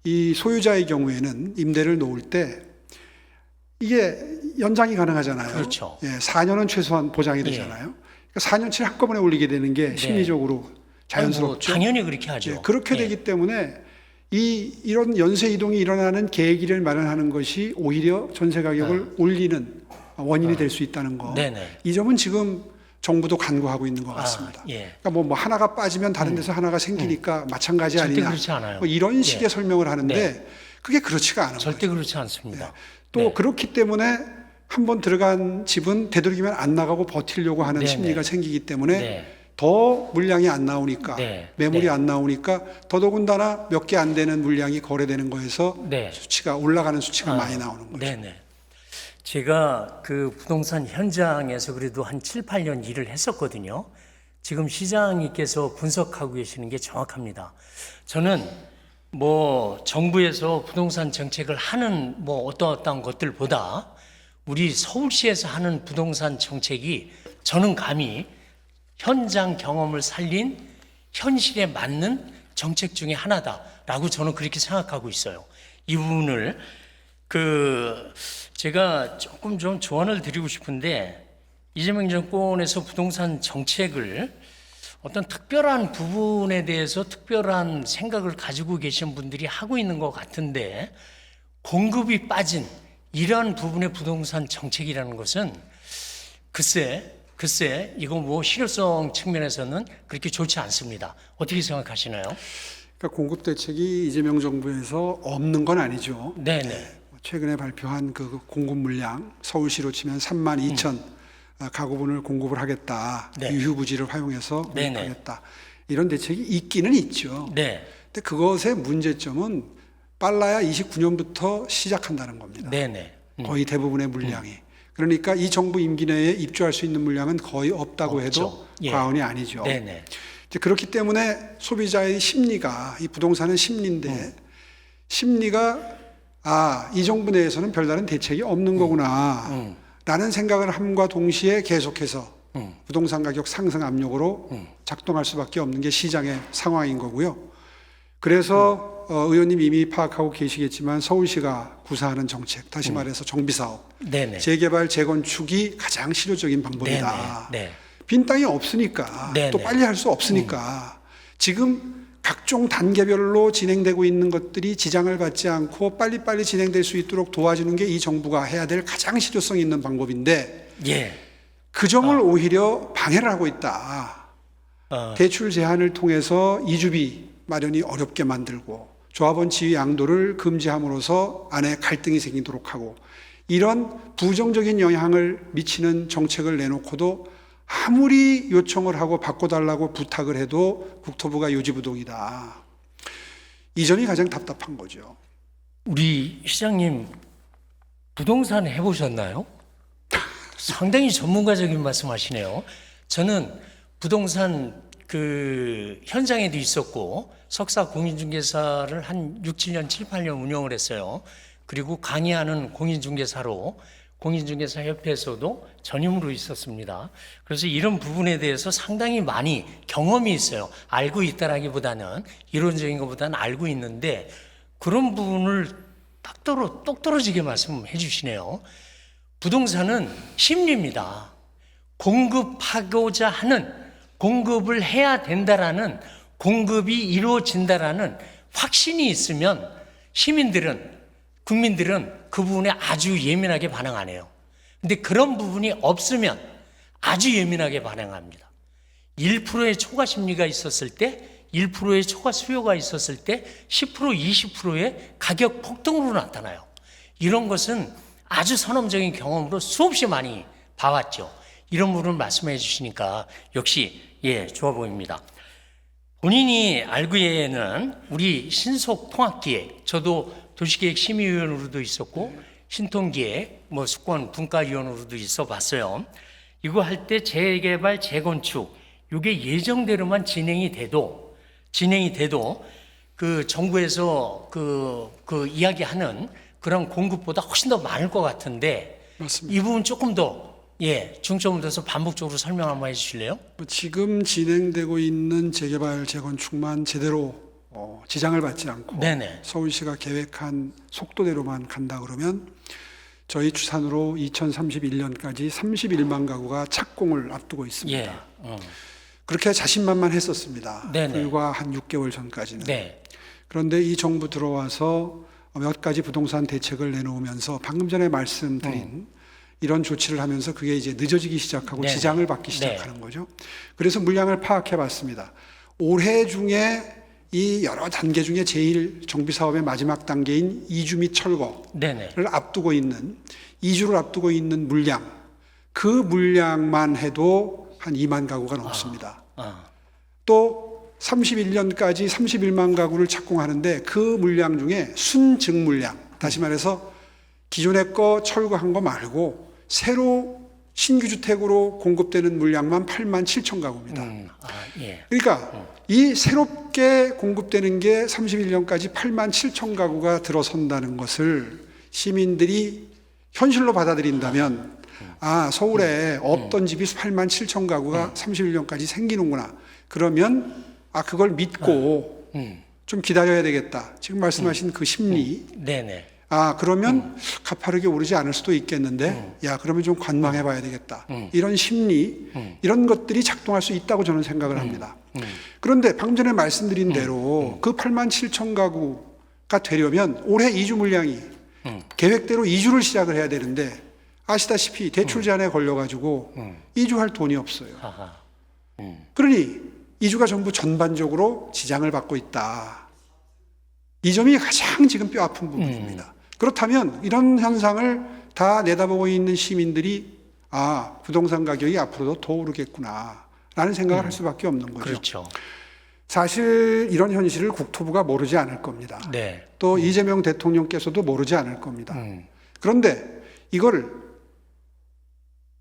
이 소유자의 경우에는 임대를 놓을 때 이게 연장이 가능하잖아요. 그렇죠. 4년은 최소한 보장이 되잖아요. 그러니까 4년치를 한꺼번에 올리게 되는 게 심리적으로 자연스럽죠. 당연히 그렇게 하죠. 그렇게 되기 때문에 이런 연쇄 이동이 일어나는 계기를 마련하는 것이 오히려 전세 가격을 올리는 원인이 될 수 있다는 거. 네네. 이 점은 지금 정부도 간구하고 있는 것 같습니다. 그러니까 뭐 하나가 빠지면 다른 데서 하나가 생기니까 마찬가지 절대 아니냐. 그렇지 않아요. 뭐 이런 식의 설명을 하는데 네. 그게 그렇지가 않은 거예요. 절대 그렇지 않습니다. 또 그렇기 때문에 한번 들어간 집은 되도록이면 안 나가고 버티려고 하는 네네. 심리가 생기기 때문에 네. 더 물량이 안 나오니까 네. 매물이 네. 안 나오니까 더더군다나 몇 개 안 되는 물량이 거래되는 거에서 네. 수치가 올라가는 수치가 많이 나오는 거죠. 네네. 제가 그 부동산 현장에서 그래도 한 7, 8년 일을 했었거든요. 지금 시장님께서 분석하고 계시는 게 정확합니다. 저는 뭐 정부에서 부동산 정책을 하는 뭐 어떠한 것들보다 우리 서울시에서 하는 부동산 정책이 저는 감히 현장 경험을 살린 현실에 맞는 정책 중에 하나다라고 저는 그렇게 생각하고 있어요. 이 부분을 제가 조금 좀 조언을 드리고 싶은데 이재명 정권에서 부동산 정책을 어떤 특별한 부분에 대해서 특별한 생각을 가지고 계신 분들이 하고 있는 것 같은데 공급이 빠진 이러한 부분의 부동산 정책이라는 것은 글쎄 이거 뭐 실효성 측면에서는 그렇게 좋지 않습니다. 어떻게 생각하시나요? 그러니까 공급 대책이 이재명 정부에서 없는 건 아니죠. 네네. 최근에 발표한 그 공급 물량 서울시로 치면 32,000 가구분을 공급을 하겠다. 네. 유휴부지를 활용해서 네네. 공급하겠다. 이런 대책이 있기는 있죠. 네. 근데 그것의 문제점은 빨라야 29년부터 시작한다는 겁니다. 네네. 거의 대부분의 물량이. 그러니까 이 정부 임기 내에 입주할 수 있는 물량은 거의 없다고 없죠. 해도 예. 과언이 아니죠. 네네. 이제 그렇기 때문에 소비자의 심리가 이 부동산은 심리인데 심리가 이 정부 내에서는 별다른 대책이 없는 거구나 라는 생각을 함과 동시에 계속해서 부동산 가격 상승 압력으로 작동할 수밖에 없는 게 시장의 상황인 거고요. 그래서 의원님 이미 파악하고 계시겠지만 서울시가 구사하는 정책, 다시 말해서 정비사업, 네네. 재개발, 재건축이 가장 실효적인 방법이다. 네네. 네. 빈 땅이 없으니까 네네. 또 빨리 할 수 없으니까 지금 각종 단계별로 진행되고 있는 것들이 지장을 받지 않고 빨리빨리 진행될 수 있도록 도와주는 게 이 정부가 해야 될 가장 실효성 있는 방법인데 예. 그 점을 오히려 방해를 하고 있다. 대출 제한을 통해서 이주비 마련이 어렵게 만들고 조합원 지위 양도를 금지함으로써 안에 갈등이 생기도록 하고 이런 부정적인 영향을 미치는 정책을 내놓고도 아무리 요청을 하고 바꿔달라고 부탁을 해도 국토부가 요지부동이다. 이 점이 가장 답답한 거죠. 우리 시장님 부동산 해보셨나요? 상당히 전문가적인 말씀하시네요. 저는 부동산 그 현장에도 있었고 석사 공인중개사를 한 6, 7년, 7, 8년 운영을 했어요. 그리고 강의하는 공인중개사로 공인중개사 협회에서도 전임으로 있었습니다. 그래서 이런 부분에 대해서 상당히 많이 경험이 있어요. 알고 있다라기보다는 이론적인 것보다는 알고 있는데 그런 부분을 똑 떨어지게 말씀해 주시네요. 부동산은 심리입니다. 공급하고자 하는, 공급을 해야 된다라는, 공급이 이루어진다라는 확신이 있으면 시민들은, 국민들은 그 부분에 아주 예민하게 반응 안 해요. 근데 그런 부분이 없으면 아주 예민하게 반응합니다. 1%의 초과 심리가 있었을 때, 1%의 초과 수요가 있었을 때 10%, 20%의 가격 폭등으로 나타나요. 이런 것은 아주 선험적인 경험으로 수없이 많이 봐왔죠. 이런 부분을 말씀해 주시니까 역시 좋아 보입니다. 본인이 알기에는 우리 신속통합기획, 저도 도시계획 심의위원으로도 있었고 신통기획, 수권 분과위원으로도 있어 봤어요. 이거 할 때 재개발, 재건축 이게 예정대로만 진행이 돼도 그 정부에서 그 이야기하는 그런 공급보다 훨씬 더 많을 것 같은데 맞습니다. 이 부분 조금 더 중점을 둬서 반복적으로 설명 한번 해주실래요? 지금 진행되고 있는 재개발, 재건축만 제대로 지장을 받지 않고 네네. 서울시가 계획한 속도대로만 간다 그러면 저희 추산으로 2031년까지 31만 가구가 착공을 앞두고 있습니다. 그렇게 자신만만했었습니다. 네네. 불과 한 6개월 전까지는. 네. 그런데 이 정부 들어와서 몇 가지 부동산 대책을 내놓으면서 방금 전에 말씀드린 이런 조치를 하면서 그게 이제 늦어지기 시작하고 네네. 지장을 받기 시작하는 거죠. 그래서 물량을 파악해 봤습니다. 올해 중에 이 여러 단계 중에 제일 정비 사업의 마지막 단계인 이주 및 철거를 네네. 앞두고 있는, 이주를 앞두고 있는 물량, 그 물량만 해도 한 2만 가구가 넘습니다. 또 31년까지 31만 가구를 착공하는데 그 물량 중에 순증 물량, 다시 말해서 기존의 거 철거한 거 말고 새로 신규 주택으로 공급되는 물량만 8만 7천 가구입니다. 그러니까 이 새롭게 공급되는 게 31년까지 8만 7천 가구가 들어선다는 것을 시민들이 현실로 받아들인다면 서울에 없던 집이 8만 7천 가구가 31년까지 생기는구나. 그러면 그걸 믿고 좀 기다려야 되겠다. 지금 말씀하신 그 심리. 네네. 그러면 가파르게 오르지 않을 수도 있겠는데, 그러면 좀 관망해 봐야 되겠다. 이런 심리, 이런 것들이 작동할 수 있다고 저는 생각을 합니다. 그런데 방금 전에 말씀드린 대로 그 8만 7천 가구가 되려면 올해 이주 물량이 계획대로 이주를 시작을 해야 되는데, 아시다시피 대출 제한에 걸려가지고 이주할 돈이 없어요. 그러니 이주가 전부 전반적으로 지장을 받고 있다. 이 점이 가장 지금 뼈 아픈 부분입니다. 그렇다면 이런 현상을 다 내다보고 있는 시민들이 부동산 가격이 앞으로도 더 오르겠구나 라는 생각을 할 수밖에 없는 거죠. 그렇죠. 사실 이런 현실을 국토부가 모르지 않을 겁니다. 네. 또 이재명 대통령께서도 모르지 않을 겁니다. 그런데 이걸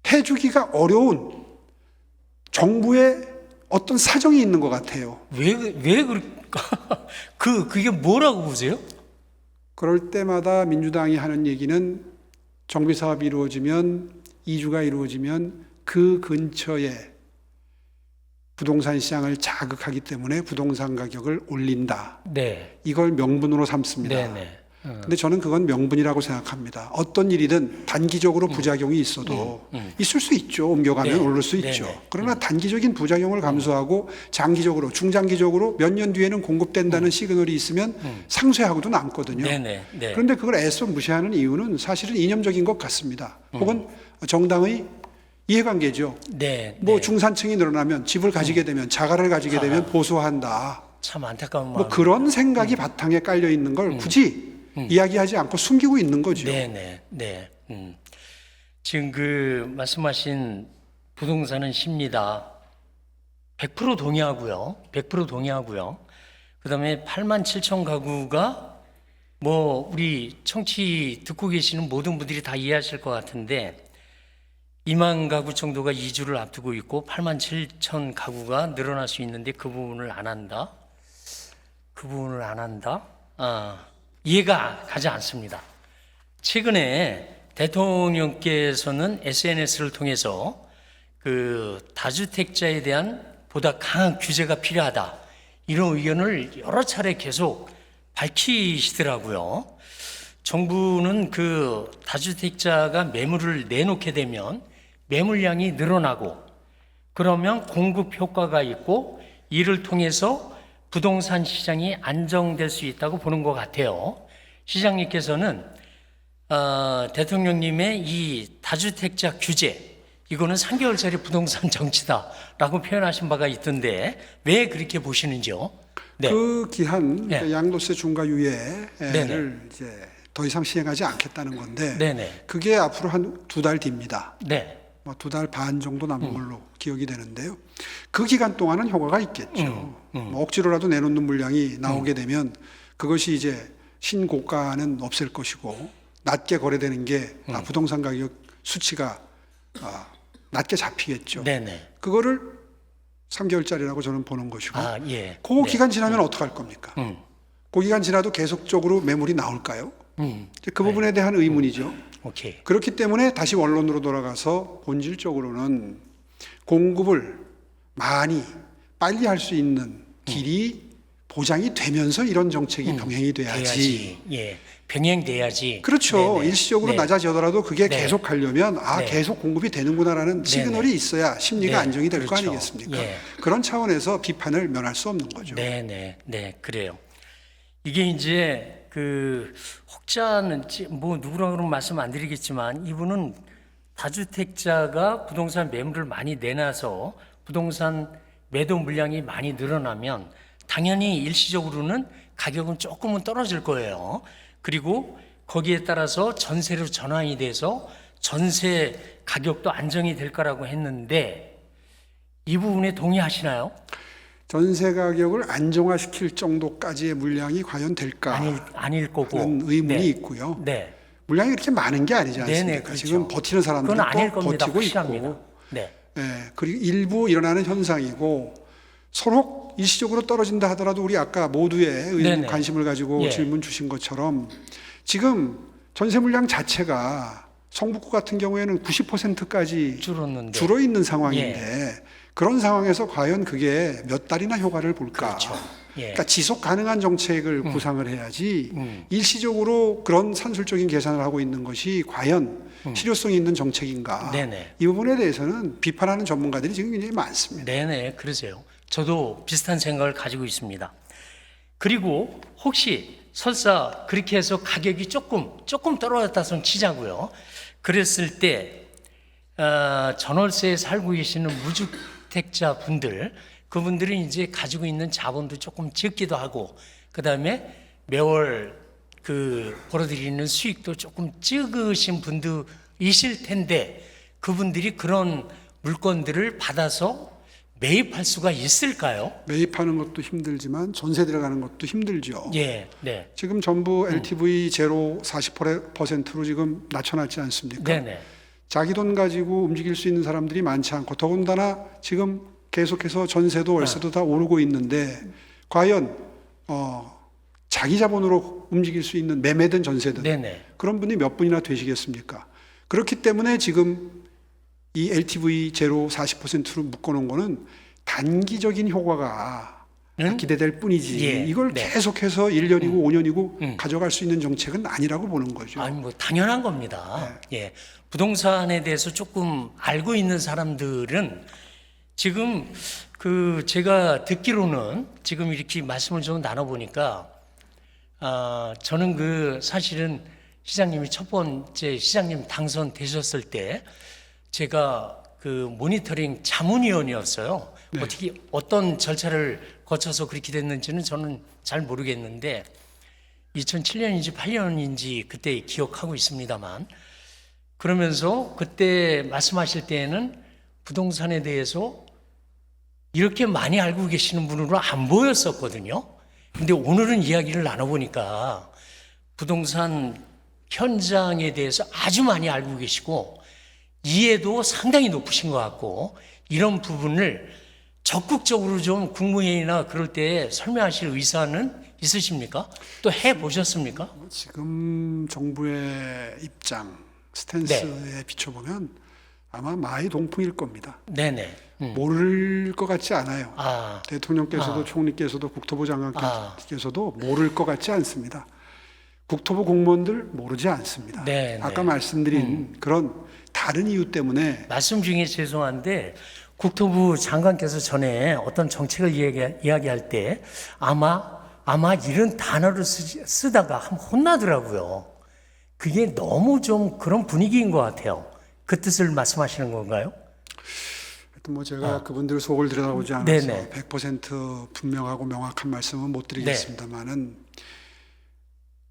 해주기가 어려운 정부의 어떤 사정이 있는 것 같아요. 왜 그게 뭐라고 보세요? 그럴 때마다 민주당이 하는 얘기는 정비 사업이 이루어지면, 이주가 이루어지면 그 근처에 부동산 시장을 자극하기 때문에 부동산 가격을 올린다. 네. 이걸 명분으로 삼습니다. 네네. 근데 저는 그건 명분이라고 생각합니다. 어떤 일이든 단기적으로 부작용이 있어도 있을 수 있죠. 옮겨가면 오를 수 있죠. 그러나 단기적인 부작용을 감수하고 장기적으로, 중장기적으로 몇 년 뒤에는 공급된다는 시그널이 있으면 상쇄하고도 남거든요. 네네. 네. 그런데 그걸 애써 무시하는 이유는 사실은 이념적인 것 같습니다. 혹은 정당의 이해관계죠. 네. 중산층이 늘어나면 집을 가지게 되면, 자가를 가지게 되면 보수한다. 참 안타까운 마음. 그런 생각이 바탕에 깔려 있는 걸 굳이 이야기하지 않고 숨기고 있는 거죠. 네네. 네. 지금 그 말씀하신 부동산은 심리다. 100% 동의하고요. 100% 동의하고요. 그다음에 8만 7천 가구가 뭐 우리 청취 듣고 계시는 모든 분들이 다 이해하실 것 같은데 2만 가구 정도가 이주를 앞두고 있고 8만 7천 가구가 늘어날 수 있는데 그 부분을 안 한다? 그 부분을 안 한다? 이해가 가지 않습니다. 최근에 대통령께서는 SNS를 통해서 그 다주택자에 대한 보다 강한 규제가 필요하다, 이런 의견을 여러 차례 계속 밝히시더라고요. 정부는 그 다주택자가 매물을 내놓게 되면 매물량이 늘어나고 그러면 공급 효과가 있고 이를 통해서 부동산 시장이 안정될 수 있다고 보는 것 같아요. 시장님께서는 대통령님의 이 다주택자 규제, 이거는 3개월짜리 부동산 정치다라고 표현하신 바가 있던데 왜 그렇게 보시는지요? 네. 그 기한 네. 양도세 중과 유예를 네네. 이제 더 이상 시행하지 않겠다는 건데 네네. 그게 앞으로 한 2달 뒤입니다. 네. 뭐 2달 반 정도 남은 걸로 기억이 되는데요. 그 기간 동안은 효과가 있겠죠. 뭐 억지로라도 내놓는 물량이 나오게 되면 그것이 이제 신고가는 없을 것이고 낮게 거래되는 게 부동산 가격 수치가 낮게 잡히겠죠. 네네. 그거를 3개월짜리라고 저는 보는 것이고 예. 그 기간 지나면 어떡할 겁니까? 그 기간 지나도 계속적으로 매물이 나올까요? 이제 그 부분에 대한 의문이죠. 오케이. 그렇기 때문에 다시 원론으로 돌아가서 본질적으로는 공급을 많이 빨리 할 수 있는 길이 보장이 되면서 이런 정책이 병행이 돼야지. 예. 병행돼야지. 그렇죠. 네네. 일시적으로 네. 낮아지더라도 그게 네. 계속 가려면 네. 계속 공급이 되는구나라는 시그널이 있어야 심리가 네. 안정이 될 거 그렇죠. 아니겠습니까? 예. 그런 차원에서 비판을 면할 수 없는 거죠. 네, 그래요. 이게 이제 그 혹자는 뭐 누구라 그러면 말씀 안 드리겠지만 이분은 다주택자가 부동산 매물을 많이 내놔서 부동산 매도 물량이 많이 늘어나면 당연히 일시적으로는 가격은 조금은 떨어질 거예요. 그리고 거기에 따라서 전세로 전환이 돼서 전세 가격도 안정이 될 거라고 했는데 이 부분에 동의하시나요? 전세 가격을 안정화시킬 정도까지의 물량이 과연 될까? 아닐 거고. 하는 의문이 네. 있고요. 네. 물량이 그렇게 많은 게 아니지 않습니까? 네네, 그렇죠. 지금 버티는 사람들은 그건 아닐 또 겁니다. 버티고 확실합니다. 있고, 네. 그리고 일부 일어나는 현상이고 서로 일시적으로 떨어진다 하더라도 우리 아까 모두의 네네. 관심을 가지고 예. 질문 주신 것처럼 지금 전세 물량 자체가 성북구 같은 경우에는 90%까지 줄었는데. 줄어 있는 상황인데 그런 상황에서 과연 그게 몇 달이나 효과를 볼까? 그렇죠. 예. 그러니까 지속 가능한 정책을 구상을 해야지 일시적으로 그런 산술적인 계산을 하고 있는 것이 과연 실효성이 있는 정책인가? 네네. 이 부분에 대해서는 비판하는 전문가들이 지금 굉장히 많습니다. 네네, 그러세요. 저도 비슷한 생각을 가지고 있습니다. 그리고 혹시 설사 그렇게 해서 가격이 조금 떨어졌다 손 치자고요. 그랬을 때 전월세에 살고 계시는 무주택자 분들, 그분들은 이제 가지고 있는 자본도 조금 적기도 하고, 그 다음에 매월 그 벌어들이는 수익도 조금 적으신 분들이실 텐데, 그분들이 그런 물건들을 받아서 매입할 수가 있을까요? 매입하는 것도 힘들지만 전세 들어가는 것도 힘들죠. 예, 네, 지금 전부 LTV 제로 40%로 지금 낮춰놨지 않습니까? 네네, 자기 돈 가지고 움직일 수 있는 사람들이 많지 않고 더군다나 지금 계속해서 전세도 월세도 다 오르고 있는데 과연 자기 자본으로 움직일 수 있는 매매든 전세든 네네, 그런 분이 몇 분이나 되시겠습니까? 그렇기 때문에 지금 이 LTV 제로 40%로 묶어놓은 거는 단기적인 효과가 기대될 뿐이지 예, 이걸 네. 계속해서 1년이고 5년이고 가져갈 수 있는 정책은 아니라고 보는 거죠. 아니 뭐 당연한 겁니다. 예, 부동산에 대해서 조금 알고 있는 사람들은 지금 그 제가 듣기로는 지금 이렇게 말씀을 좀 나눠보니까 저는 그 사실은 시장님이 첫 번째 시장님 당선되셨을 때 제가 그 모니터링 자문위원이었어요. 네. 어떻게 어떤 절차를 거쳐서 그렇게 됐는지는 저는 잘 모르겠는데 2007년인지 8년인지 그때 기억하고 있습니다만, 그러면서 그때 말씀하실 때에는 부동산에 대해서 이렇게 많이 알고 계시는 분으로 안 보였었거든요. 근데 오늘은 이야기를 나눠보니까 부동산 현장에 대해서 아주 많이 알고 계시고 이해도 상당히 높으신 것 같고 이런 부분을 적극적으로 좀 국무회의나 그럴 때 설명하실 의사는 있으십니까? 또 해보셨습니까? 지금 정부의 입장, 스탠스에 비춰보면 아마 마이 동풍일 겁니다. 네네. 모를 것 같지 않아요. 아, 대통령께서도 총리께서도 국토부 장관께서도 모를 것 같지 않습니다. 국토부 공무원들 모르지 않습니다. 네, 아까 네. 말씀드린 그런 다른 이유 때문에 말씀 중에 죄송한데 국토부 장관께서 전에 어떤 정책을 이야기할 때 아마 이런 단어를 쓰다가 한번 혼나더라고요. 그게 너무 좀 그런 분위기인 것 같아요. 그 뜻을 말씀하시는 건가요? 하여튼 뭐 제가 그분들 속을 들여다보지 않아서 네네. 100% 분명하고 명확한 말씀은 못 드리겠습니다만은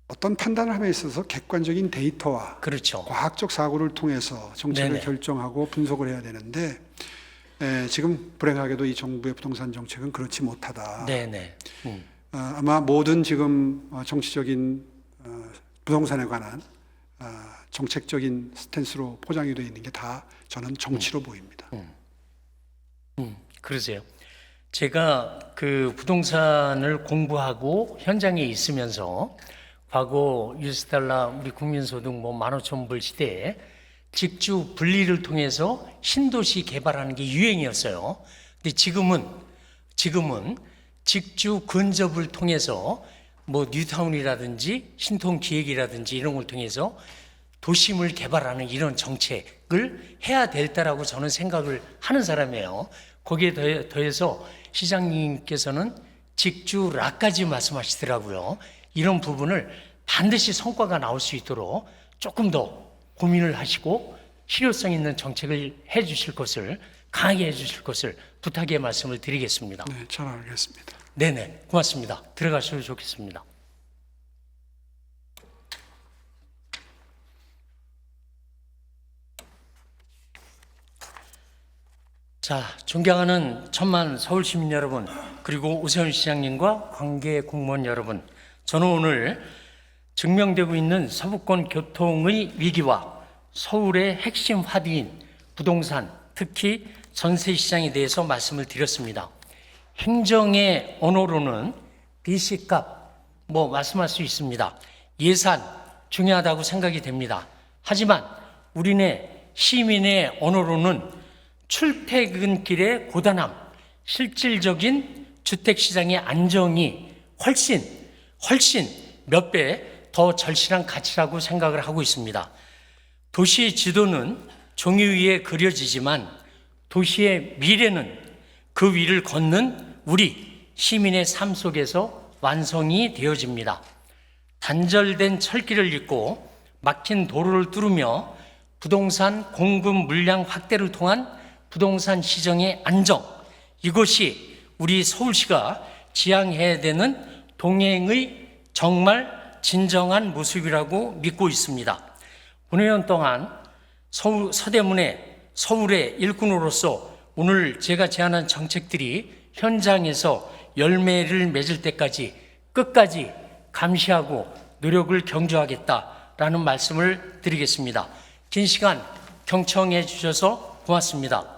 어떤 판단을 함에 있어서 객관적인 데이터와 그렇죠. 과학적 사고를 통해서 정책을 네네. 결정하고 분석을 해야 되는데 지금 불행하게도 이 정부의 부동산 정책은 그렇지 못하다. 네네. 아마 모든 지금 정치적인 부동산에 관한 정책적인 스탠스로 포장이 되어 있는 게 다 저는 정치로 보입니다. 그러세요. 제가 그 부동산을 공부하고 현장에 있으면서 과거 $1 우리 국민소득 뭐 15,000불 시대에 직주 분리를 통해서 신도시 개발하는 게 유행이었어요. 근데 지금은 직주 근접을 통해서 뭐 뉴타운이라든지 신통기획이라든지 이런 걸 통해서 도심을 개발하는 이런 정책을 해야 될 때라고 저는 생각을 하는 사람이에요. 거기에 더해서 시장님께서는 직주라까지 말씀하시더라고요. 이런 부분을 반드시 성과가 나올 수 있도록 조금 더 고민을 하시고 실효성 있는 정책을 해 주실 것을 강하게 해 주실 것을 부탁의 말씀을 드리겠습니다. 네, 잘 알겠습니다. 네네, 고맙습니다. 들어가셔도 좋겠습니다. 자, 존경하는 천만 서울시민 여러분, 그리고 오세훈 시장님과 관계 공무원 여러분, 저는 오늘 증명되고 있는 서부권 교통의 위기와 서울의 핵심 화두인 부동산, 특히 전세 시장에 대해서 말씀을 드렸습니다. 행정의 언어로는 BC값 뭐 말씀할 수 있습니다. 예산 중요하다고 생각이 됩니다. 하지만 우리네 시민의 언어로는 출퇴근길의 고단함, 실질적인 주택시장의 안정이 훨씬 몇 배 더 절실한 가치라고 생각을 하고 있습니다. 도시 지도는 종이 위에 그려지지만 도시의 미래는 그 위를 걷는 우리 시민의 삶 속에서 완성이 되어집니다. 단절된 철길을 잇고 막힌 도로를 뚫으며 부동산 공급 물량 확대를 통한 부동산 시장의 안정, 이것이 우리 서울시가 지향해야 되는 동행의 정말 진정한 모습이라고 믿고 있습니다. 5년 동안 서울의 일꾼으로서 오늘 제가 제안한 정책들이 현장에서 열매를 맺을 때까지 끝까지 감시하고 노력을 경주하겠다라는 말씀을 드리겠습니다. 긴 시간 경청해 주셔서 고맙습니다.